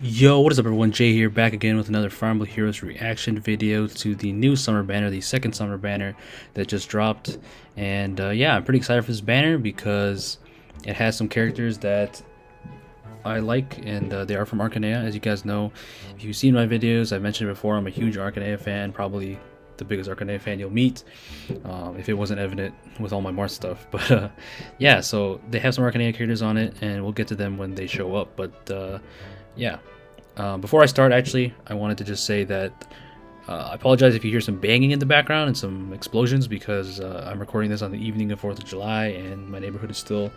Yo, what is up everyone, Jay here, back again with another Farmable Heroes reaction video to the new summer banner, the second summer banner that just dropped. And yeah, I'm pretty excited for this banner because it has some characters that I like, and they are from Archanea. As you guys know, if you've seen my videos, I've mentioned it before, I'm a huge Archanea fan, probably the biggest Archanea fan you'll meet, if it wasn't evident with all my Mars stuff. But yeah, so they have some Archanea characters on it, and we'll get to them when they show up. But yeah, before I start, actually, I wanted to just say that I apologize if you hear some banging in the background and some explosions because I'm recording this on the evening of 4th of July and my neighborhood is still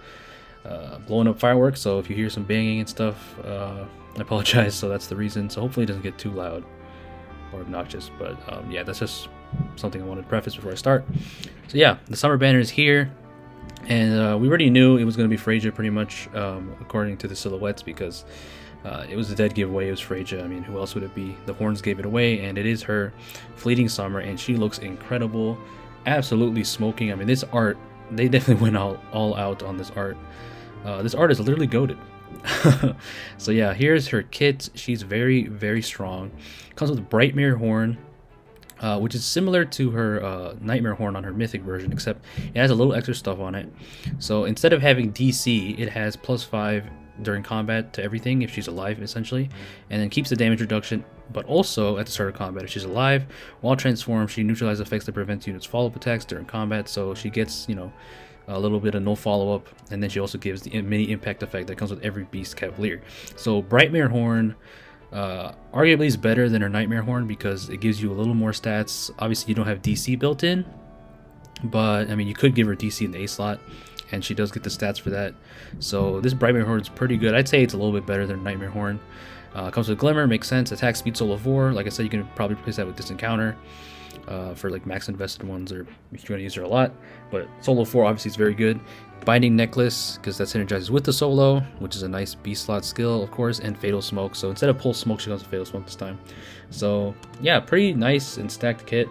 blowing up fireworks. So if you hear some banging and stuff, I apologize. So that's the reason. So hopefully it doesn't get too loud or obnoxious. But yeah, that's just something I wanted to preface before I start. So yeah, the summer banner is here. And we already knew it was going to be Freyja pretty much, according to the silhouettes, because it was a dead giveaway. It was Freyja. I mean, who else would it be? The horns gave it away, and it is her fleeting summer, and she looks incredible, absolutely smoking. I mean, this art, they definitely went all out on this art. This art is literally goated. So yeah, here's her kit. She's very strong. Comes with a bright mirror horn, which is similar to her nightmare horn on her mythic version, except it has a little extra stuff on it. So instead of having DC, it has +5 during combat to everything if she's alive, essentially, and then keeps the damage reduction, but also at the start of combat if she's alive. While transformed, she neutralizes effects that prevent units follow-up attacks during combat, so she gets, you know, a little bit of no follow-up, and then she also gives the mini impact effect that comes with every beast cavalier. So Brightmare Horn arguably is better than her Nightmare Horn because it gives you a little more stats. Obviously you don't have DC built in, but I mean, you could give her DC in the A slot, and she does get the stats for that. So this Brightmare Horn is pretty good. I'd say it's a little bit better than Nightmare Horn. Comes with Glimmer, makes sense. Attack speed solo 4. Like I said, you can probably replace that with Distant Counter for like max invested ones, or if you want to use her a lot. But solo 4 obviously is very good. Binding Necklace, because that synergizes with the solo, which is a nice B slot skill, of course, and Fatal Smoke. So instead of Pulse Smoke, she comes with Fatal Smoke this time. So yeah, pretty nice and stacked kit.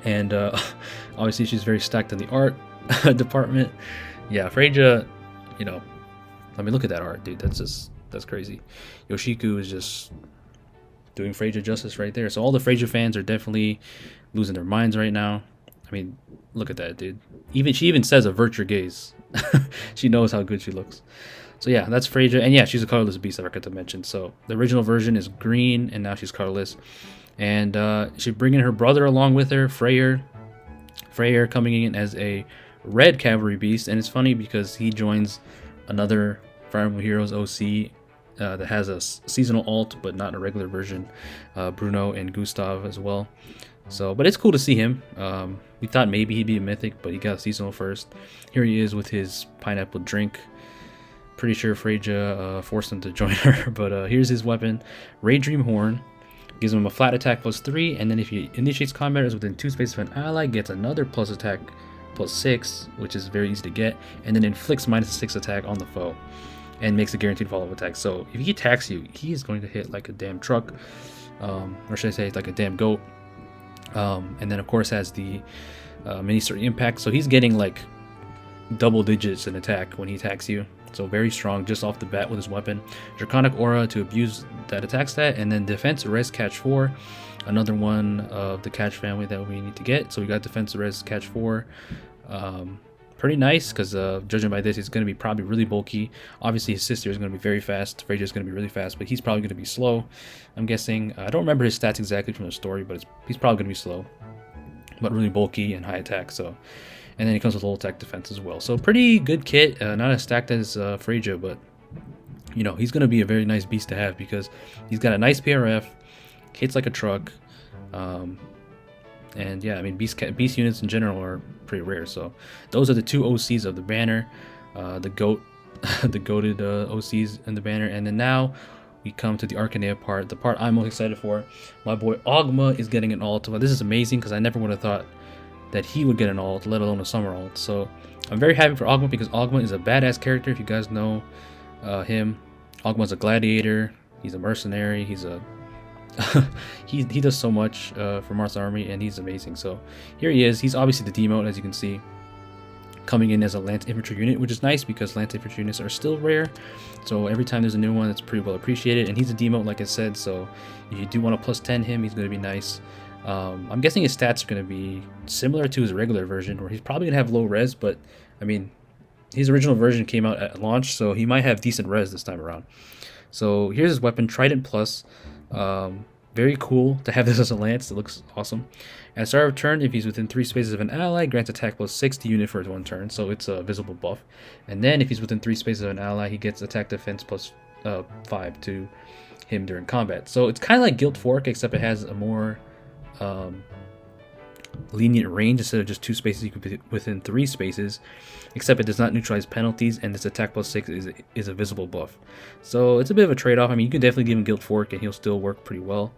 And obviously she's very stacked in the art department. Yeah, Freyja, you know, I mean, look at that art, dude. That's crazy. Yoshiku is just doing Freyja justice right there. So all the Freyja fans are definitely losing their minds right now. I mean, look at that, dude. She even says a virtue gaze. She knows how good she looks. So yeah, that's Freyja, and yeah, she's a colorless beast, I forgot to mention. So the original version is green, and now she's colorless. And she's bringing her brother along with her, Freyr. Freyr coming in as a red cavalry beast, and it's funny because he joins another Fire Emblem Heroes OC that has a seasonal alt, but not a regular version. Bruno and Gustav as well. So, but it's cool to see him. We thought maybe he'd be a mythic, but he got seasonal first. Here he is with his pineapple drink. Pretty sure Freyja forced him to join her, but here's his weapon, Ray Dream Horn. Gives him a flat attack +3, and then if he initiates combat is within 2 spaces of an ally, gets another plus attack +6, which is very easy to get, and then inflicts -6 attack on the foe, and makes a guaranteed follow-up attack. So if he attacks you, he is going to hit like a damn truck, or should I say like a damn goat. And then of course has the mini certain impact, so he's getting like double digits in attack when he attacks you. So very strong just off the bat with his weapon. Draconic Aura to abuse that attack stat, and then Defense Res Catch 4, another one of the Catch family that we need to get. So we got Defense Res Catch 4. Pretty nice, because judging by this, he's going to be probably really bulky. Obviously his sister is going to be very fast. Freyja is going to be really fast, but he's probably going to be slow, I'm guessing. I don't remember his stats exactly from the story, but he's probably going to be slow, but really bulky and high attack. So, and then he comes with low attack defense as well. So pretty good kit. Not as stacked as Freyja, but you know, he's going to be a very nice beast to have because he's got a nice PRF, hits like a truck, and yeah, I mean, beast units in general are pretty rare. So those are the two OCs of the banner, the goated OCs in the banner. And then now we come to the Archanea part, the part I'm most excited for. My boy Ogma is getting an alt. Well, this is amazing because I never would have thought that he would get an alt, let alone a summer alt. So I'm very happy for Ogma because Ogma is a badass character. If you guys know him, Ogma's a gladiator. He's a mercenary. He's a he does so much for Mars Army, and he's amazing. So here he is. He's obviously the demote, as you can see. coming in as a Lance Infantry unit, which is nice because Lance Infantry units are still rare. So every time there's a new one, it's pretty well appreciated. And he's a demote, like I said, so if you do want to +10 him, he's going to be nice. I'm guessing his stats are going to be similar to his regular version, where he's probably going to have low res, but I mean, his original version came out at launch, so he might have decent res this time around. So here's his weapon, Trident Plus. Very cool to have this as a lance. It looks awesome. At start of turn, if he's within 3 spaces of an ally, grants attack +6 to unit for 1 turn, so it's a visible buff. And then if he's within 3 spaces of an ally, he gets attack defense +5 to him during combat. So it's kind of like Guild Fork, except it has a more lenient range. Instead of just 2 spaces, you can be within 3 spaces, except it does not neutralize penalties, and this attack +6 is a visible buff. So it's a bit of a trade-off. I mean, you can definitely give him Guild Fork and he'll still work pretty well.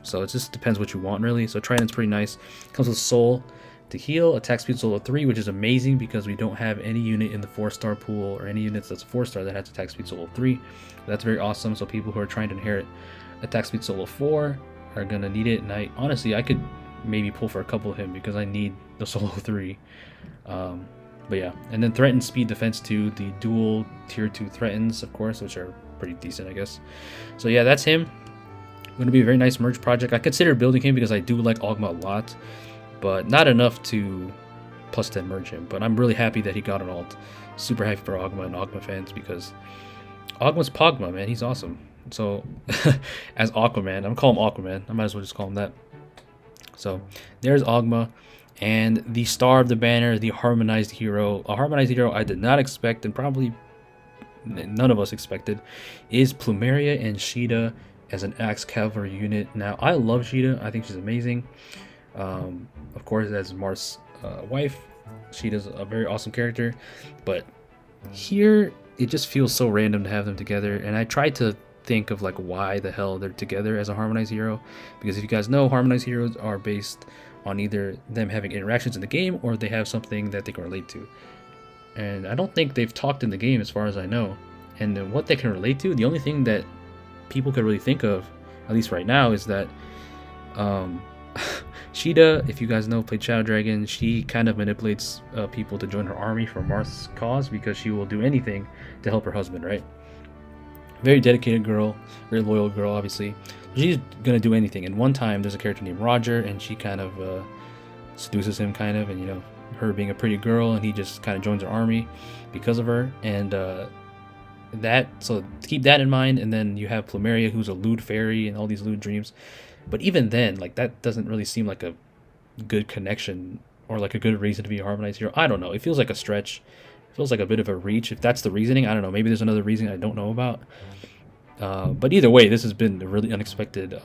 So it just depends what you want, really. So Trident's pretty nice. Comes with Soul to heal, attack speed solo 3, which is amazing because we don't have any unit in the 4-star pool or any units that's 4-star that has attack speed solo 3. That's very awesome. So people who are trying to inherit attack speed solo 4 are gonna need it. And I could maybe pull for a couple of him because I need the solo 3. But yeah, and then threaten, speed, defense 2, the dual tier 2 threatens, of course, which are pretty decent, I guess. So yeah, that's him. Going to be a very nice merge project. I consider building him because I do like Ogma a lot, but not enough to +10 merge him. But I'm really happy that he got an alt. Super happy for Ogma and Ogma fans because Ogma's Pogma, man. He's awesome. So as Aquaman, I'm gonna call him Aquaman. I might as well just call him that. So there's Ogma, and the star of the banner, the harmonized hero. A harmonized hero I did not expect, and probably none of us expected, is Plumeria and Caeda as an Axe Cavalry unit. Now, I love Caeda. I think she's amazing. Of course, as Marth's wife, Caeda's a very awesome character. But here, it just feels so random to have them together. And I tried to think of like why the hell they're together as a harmonized hero. Because if you guys know, harmonized heroes are based on either them having interactions in the game or they have something that they can relate to. And I don't think they've talked in the game as far as I know. And then what they can relate to, the only thing that people could really think of, at least right now, is that Caeda, if you guys know, played Shadow Dragon. She kind of manipulates people to join her army for Marth's cause because she will do anything to help her husband, right? Very dedicated girl, very loyal girl, obviously. She's gonna do anything. And one time, there's a character named Roger, and she kind of seduces him, kind of, and you know, her being a pretty girl, and he just kind of joins her army because of her. And so keep that in mind. And then you have Plumeria, who's a lewd fairy and all these lewd dreams. But even then, like, that doesn't really seem like a good connection or like a good reason to be a harmonized hero. I don't know. It feels like a stretch. It feels like a bit of a reach. If that's the reasoning, I don't know. Maybe there's another reason I don't know about. But either way, this has been a really unexpected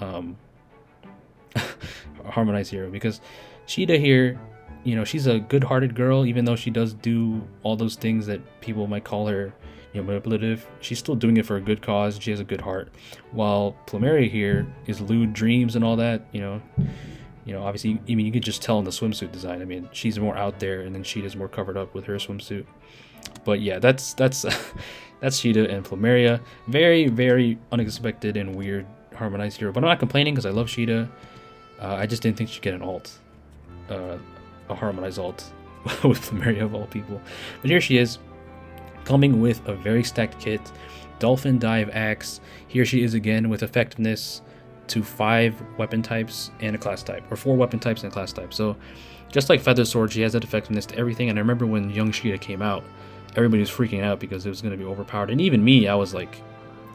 harmonized hero, because Caeda here, you know, she's a good-hearted girl, even though she does do all those things that people might call her, you know, manipulative. She's still doing it for a good cause. She has a good heart. While Plumeria here is lewd dreams and all that, you know, obviously, I mean, you could just tell in the swimsuit design. I mean, she's more out there, and then Caeda's more covered up with her swimsuit. But yeah, that's Caeda and Plumeria. Very, very unexpected and weird harmonized hero. But I'm not complaining because I love Caeda. I just didn't think she'd get an alt, a harmonized alt with Plumeria of all people. But here she is, coming with a very stacked kit. Dolphin Dive Axe. Here she is again with effectiveness to 5 weapon types and a class type, or 4 weapon types and a class type. So just like Feather Sword, she has that effectiveness to everything. And I remember when young Caeda came out, everybody was freaking out because it was going to be overpowered. And even me, I was like,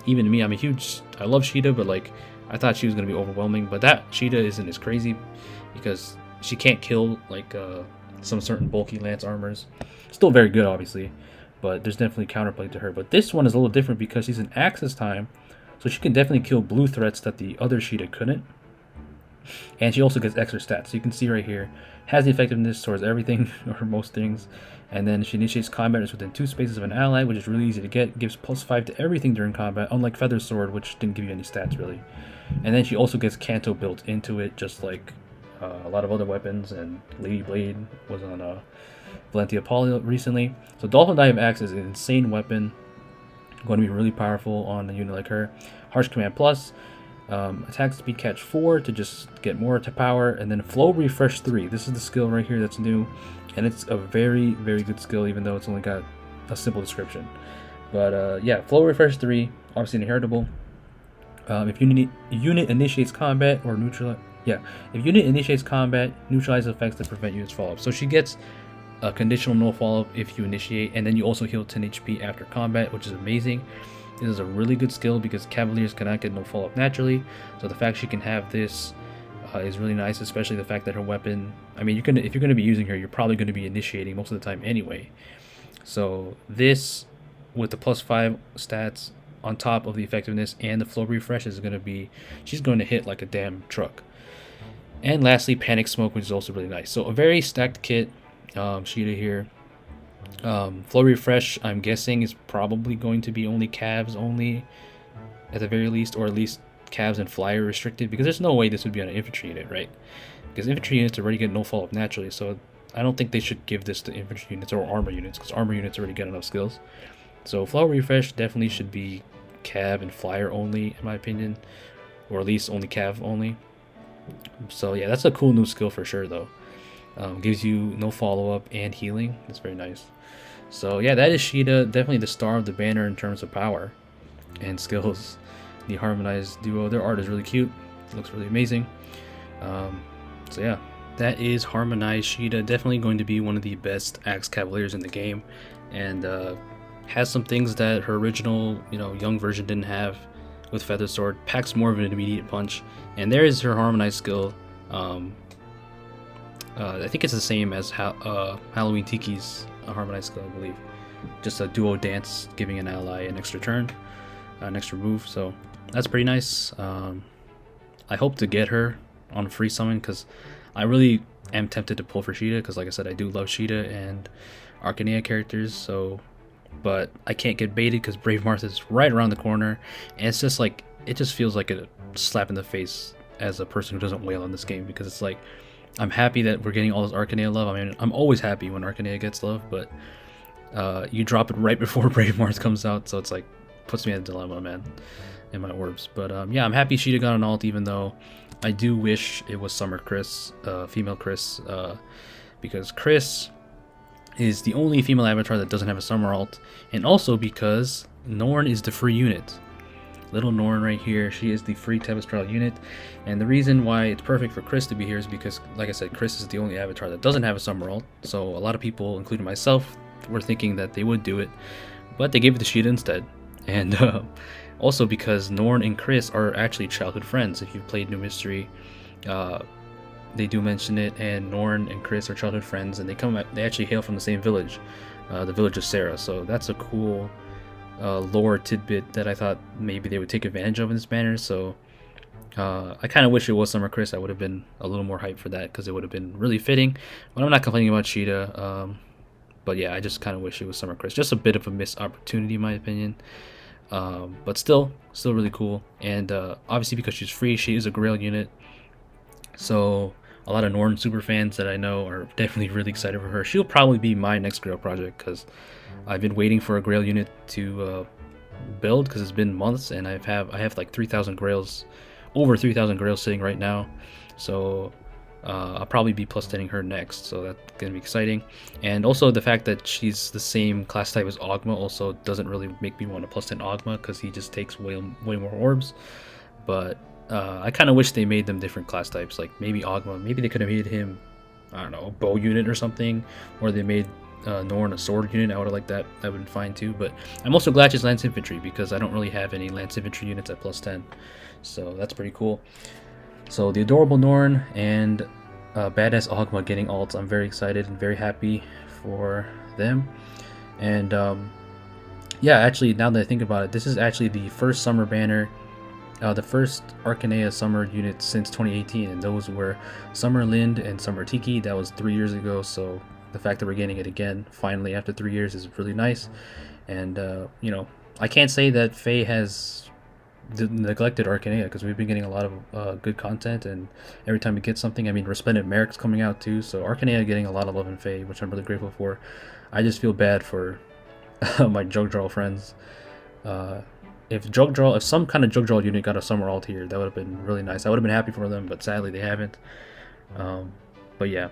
I love Caeda, but like, I thought she was going to be overwhelming. But that Caeda isn't as crazy because she can't kill like some certain bulky lance armors. Still very good, obviously, but there's definitely counterplay to her. But this one is a little different because she's an axe this time, so she can definitely kill blue threats that the other Caeda couldn't. And she also gets extra stats. So you can see right here, has the effectiveness towards everything or most things. And then she initiates combat within 2 spaces of an ally, which is really easy to get. Gives +5 to everything during combat, unlike Feather Sword, which didn't give you any stats really. And then she also gets Canto built into it, just like a lot of other weapons. And Lady Blade was on Valentia Poly recently. So Dolphin Dive Axe is an insane weapon, going to be really powerful on a unit like her. Harsh Command Plus, attack speed catch 4 to just get more to power, and then flow refresh 3. This is the skill right here that's new, and it's a very, very good skill, even though it's only got a simple description. But yeah, Flow Refresh 3, obviously inheritable. If unit initiates combat or neutralize, yeah, if unit initiates combat, neutralize effects that prevent units follow up. So she gets a conditional no follow up if you initiate, and then you also heal 10 HP after combat, which is amazing. This is a really good skill because Cavaliers cannot get no follow up naturally. So the fact she can have this is really nice, especially the fact that her weapon. I mean, if you're gonna be using her, you're probably gonna be initiating most of the time anyway. So this, with the +5 stats on top of the effectiveness and the flow refresh, is gonna be, she's going to hit like a damn truck. And lastly, Panic Smoke, which is also really nice. So a very stacked kit. Caeda here. Flow refresh, I'm guessing, is probably going to be only Cavs only, at the very least, or at least Cavs and Flyer restricted, because there's no way this would be on an infantry unit, right? Because infantry units already get no follow up naturally, so I don't think they should give this to infantry units or armor units, because armor units already get enough skills. So flow refresh definitely should be Cav and Flyer only, in my opinion, or at least only Cav only. So yeah, that's a cool new skill for sure, though. Gives you no follow-up and healing. That's very nice. So yeah, that is Caeda, definitely the star of the banner in terms of power and skills. The harmonized duo, their art is really cute. It looks really amazing. So yeah, that is harmonized Caeda. Definitely going to be one of the best Axe Cavaliers in the game, and has some things that her original, young version didn't have with Feather Sword. Packs more of an immediate punch, and there is her harmonized skill. I think it's the same as Halloween Tiki's harmonized skill, I believe. Just a duo dance, giving an ally an extra turn, an extra move. So that's pretty nice. I hope to get her on a free summon, because I really am tempted to pull for Caeda, because like I said, I do love Caeda and Archanea characters. So, but I can't get baited because Brave Martha is right around the corner, and it's just like, it just feels like a slap in the face as a person who doesn't wail on this game, because it's like, I'm happy that we're getting all this Archanea love. I mean, I'm always happy when Archanea gets love, but you drop it right before Brave Mars comes out, so it's like, puts me in a dilemma, man, in my orbs. But yeah, I'm happy Caeda got an alt, even though I do wish it was Summer Chris, female Chris, because Chris is the only female avatar that doesn't have a summer alt, and also because Norn is the free unit. Little Norn right here, she is the free Tempestral unit, and the reason why it's perfect for Chris to be here is because, like I said, Chris is the only avatar that doesn't have a summer alt, so a lot of people, including myself, were thinking that they would do it, but they gave it to Caeda instead. And also because Norn and Chris are actually childhood friends. If you've played New Mystery, they do mention it, and Norn and Chris are childhood friends, and they actually hail from the same village, the village of Sarah. So that's a cool lore tidbit that I thought maybe they would take advantage of in this banner. So I kind of wish it was Summer Chris. I would have been a little more hyped for that, because it would have been really fitting. But I'm not complaining about Caeda. But yeah, I just kind of wish it was Summer Chris. Just a bit of a missed opportunity, in my opinion. But still really cool. And obviously, because she's free, she is a Grail unit. So a lot of Norn super fans that I know are definitely really excited for her. She'll probably be my next Grail project, because I've been waiting for a Grail unit to build, because it's been months, and I have like 3,000 Grails, over 3,000 Grails sitting right now. So I'll probably be plus 10ing her next, so that's gonna be exciting. And also the fact that she's the same class type as Ogma also doesn't really make me want to plus 10 Ogma, because he just takes way more orbs. But I kind of wish they made them different class types, like maybe Ogma, maybe they could have made him, I don't know, a bow unit or something, or they made Norn a sword unit. I would have liked that. That would have been fine too. But I'm also glad she's Lance Infantry, because I don't really have any Lance Infantry units at plus 10, so that's pretty cool. So the adorable Norn and badass Ogma getting alts, I'm very excited and very happy for them. And yeah, actually, now that I think about it, this is actually the first summer banner, the first Archanea summer unit since 2018, and those were Summer Lind and Summer Tiki. That was 3 years ago, so the fact that we're getting it again finally after 3 years is really nice. And I can't say that Faye has neglected Archanea, because we've been getting a lot of good content, and every time we get something, I mean, Resplendent Merrick's coming out too, so Archanea getting a lot of love in Faye, which I'm really grateful for. I just feel bad for my Jugdraw friends. If some kind of Jugdraw unit got a summer alt here, that would have been really nice. I would have been happy for them, but sadly they haven't. But yeah,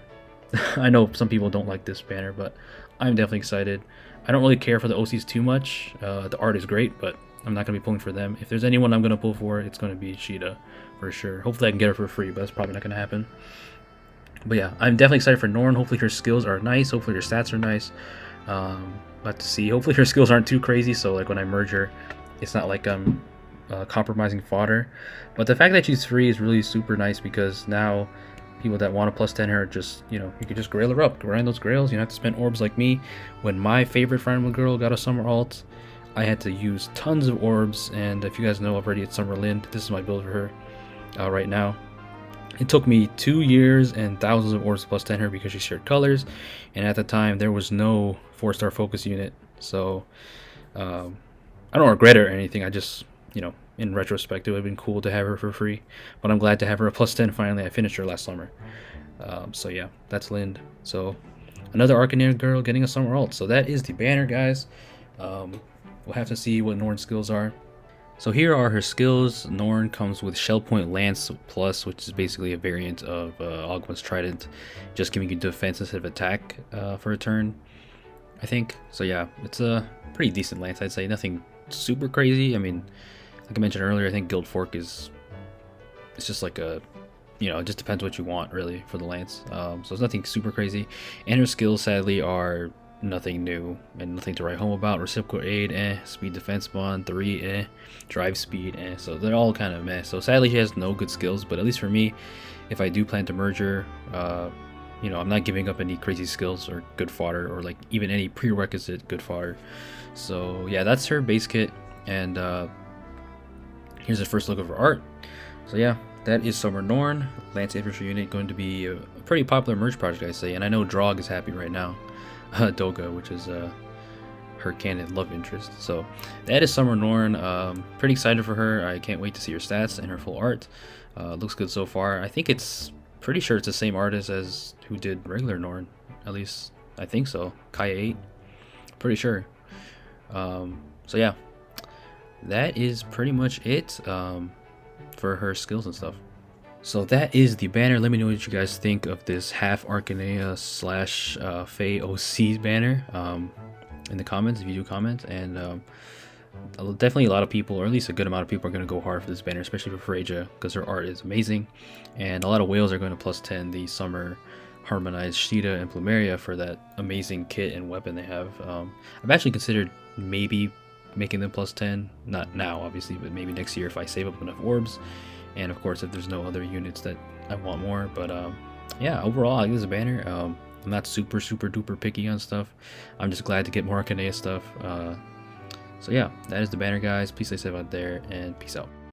I know some people don't like this banner, but I'm definitely excited. I don't really care for the OCs too much. The art is great, but I'm not going to be pulling for them. If there's anyone I'm going to pull for, it's going to be Caeda for sure. Hopefully I can get her for free, but that's probably not going to happen. But yeah, I'm definitely excited for Norn. Hopefully her skills are nice. Hopefully her stats are nice. About to see. Hopefully her skills aren't too crazy, so like when I merge her, it's not like I'm compromising fodder. But the fact that she's free is really super nice, because now people that want to plus 10 her, just, you know, you can just grail her up, grind those grails. You don't have to spend orbs like me. When my favorite Fire Emblem girl got a summer alt, I had to use tons of orbs, and if you guys know already, it's Summerlin. This is my build for her right now. It took me 2 years and thousands of orbs to plus 10 her because she shared colors, and at the time there was no 4-star focus unit, so I don't regret it or anything. I just, you know, in retrospect, it would have been cool to have her for free, but I'm glad to have her a plus 10 finally. I finished her last summer. So yeah, that's Lind. So another Archanea girl getting a summer alt. So that is the banner, guys. We'll have to see what Norn's skills are. So here are her skills. Norn comes with Shell Point Lance Plus, which is basically a variant of Ogma's Trident, just giving you defense instead of attack for a turn, I think. So yeah, it's a pretty decent lance, I'd say. Nothing super crazy. I mean, like I mentioned earlier, I think Guild Fork it's just like a, you know, it just depends what you want really for the lance. So it's nothing super crazy. And her skills sadly are nothing new and nothing to write home about. Reciprocal aid, speed defense bond 3, drive speed, so they're all kind of meh. So sadly she has no good skills, but at least for me, if I do plan to merge her, you know, I'm not giving up any crazy skills or good fodder, or like even any prerequisite good fodder. So yeah, that's her base kit, and here's the first look of her art. So yeah, that is Summer Norn, Lance Infantry unit, going to be a pretty popular merge project, I say, and I know Drog is happy right now. Doga, which is her canon love interest. So that is Summer Norn. Pretty excited for her. I can't wait to see her stats and her full art. Looks good so far. I think it's pretty sure it's the same artist as who did regular Norn. At least I think so. Kaya 8. Pretty sure. So yeah, that is pretty much it for her skills and stuff. So that is the banner. Let me know what you guys think of this half Archanea slash FEH OC banner in the comments, if you do comment. And definitely a lot of people, or at least a good amount of people, are going to go hard for this banner, especially for Freyja, because her art is amazing. And a lot of whales are going to plus 10 the summer harmonized Caeda and Plumeria for that amazing kit and weapon they have. I've actually considered maybe making them plus 10, not now obviously, but maybe next year if I save up enough orbs. And of course, if there's no other units that I want more. But yeah, overall, I like this banner. I'm not super duper picky on stuff. I'm just glad to get more Archanea stuff. So yeah, that is the banner, guys. Please stay safe out there, and peace out.